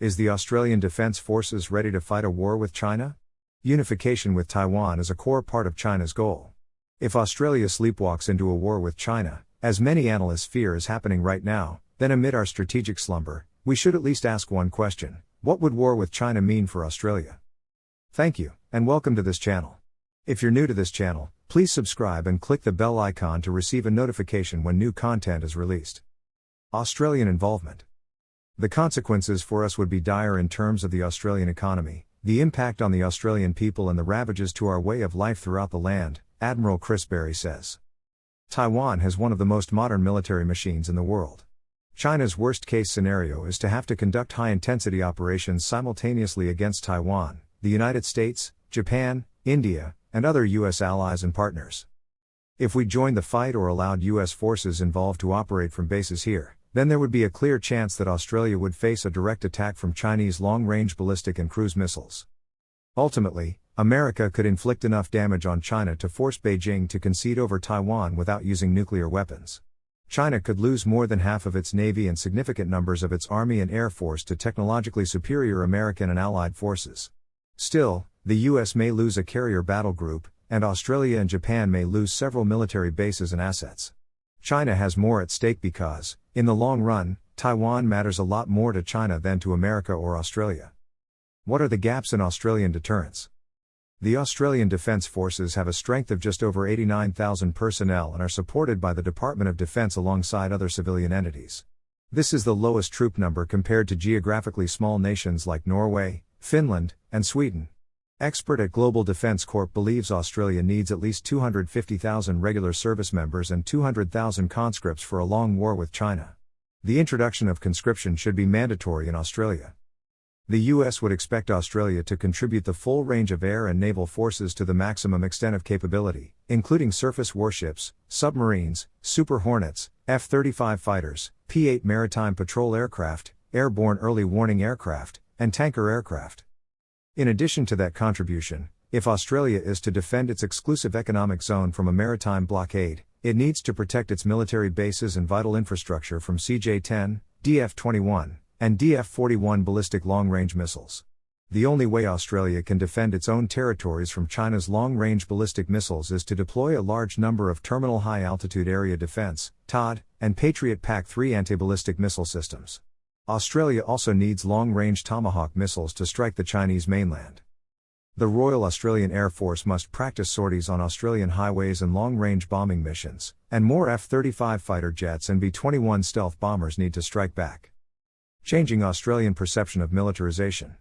Is the Australian Defence Forces ready to fight a war with China? Unification with Taiwan is a core part of China's goal. If Australia sleepwalks into a war with China, as many analysts fear is happening right now, then amid our strategic slumber, we should at least ask one question: what would war with China mean for Australia? Thank you, and welcome to this channel. If you're new to this channel, please subscribe and click the bell icon to receive a notification when new content is released. Australian involvement. The consequences for us would be dire in terms of the Australian economy, the impact on the Australian people and the ravages to our way of life throughout the land, Admiral Chris Berry says. Taiwan has one of the most modern military machines in the world. China's worst-case scenario is to have to conduct high-intensity operations simultaneously against Taiwan, the United States, Japan, India, and other U.S. allies and partners. If we joined the fight or allowed U.S. forces involved to operate from bases here, then there would be a clear chance that Australia would face a direct attack from Chinese long-range ballistic and cruise missiles. Ultimately, America could inflict enough damage on China to force Beijing to concede over Taiwan without using nuclear weapons. China could lose more than half of its navy and significant numbers of its army and air force to technologically superior American and allied forces. Still, the U.S. may lose a carrier battle group, and Australia and Japan may lose several military bases and assets. China has more at stake because, in the long run, Taiwan matters a lot more to China than to America or Australia. What are the gaps in Australian deterrence? The Australian Defence Forces have a strength of just over 89,000 personnel and are supported by the Department of Defence alongside other civilian entities. This is the lowest troop number compared to geographically small nations like Norway, Finland, and Sweden. Expert at Global Defence Corp believes Australia needs at least 250,000 regular service members and 200,000 conscripts for a long war with China. The introduction of conscription should be mandatory in Australia. The US would expect Australia to contribute the full range of air and naval forces to the maximum extent of capability, including surface warships, submarines, Super Hornets, F-35 fighters, P-8 maritime patrol aircraft, airborne early warning aircraft, and tanker aircraft. In addition to that contribution, if Australia is to defend its exclusive economic zone from a maritime blockade, it needs to protect its military bases and vital infrastructure from CJ-10, DF-21, and DF-41 ballistic long-range missiles. The only way Australia can defend its own territories from China's long-range ballistic missiles is to deploy a large number of Terminal High Altitude Area Defence (THAAD) and Patriot PAC-3 anti-ballistic missile systems. Australia also needs long-range Tomahawk missiles to strike the Chinese mainland. The Royal Australian Air Force must practice sorties on Australian highways and long-range bombing missions, and more F-35 fighter jets and B-21 stealth bombers need to strike back. Changing Australian perception of militarization.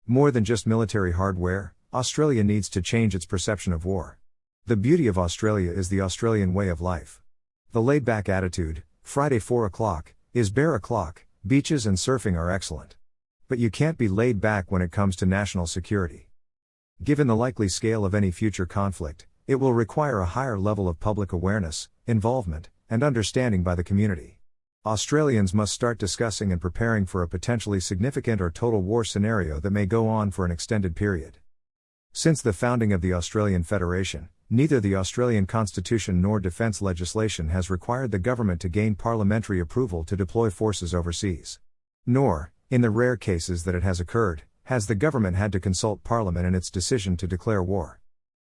More than just military hardware, Australia needs to change its perception of war. The beauty of Australia is the Australian way of life. The laid-back attitude, Friday 4 o'clock, is bear o'clock. Beaches and surfing are excellent. But you can't be laid back when it comes to national security. Given the likely scale of any future conflict, it will require a higher level of public awareness, involvement, and understanding by the community. Australians must start discussing and preparing for a potentially significant or total war scenario that may go on for an extended period. Since the founding of the Australian Federation, neither the Australian Constitution nor defence legislation has required the government to gain parliamentary approval to deploy forces overseas. Nor, in the rare cases that it has occurred, has the government had to consult Parliament in its decision to declare war.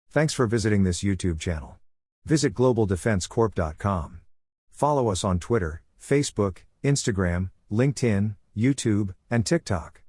Thanks for visiting this YouTube channel. Visit globaldefensecorp.com. Follow us on Twitter, Facebook, Instagram, LinkedIn, YouTube, and TikTok.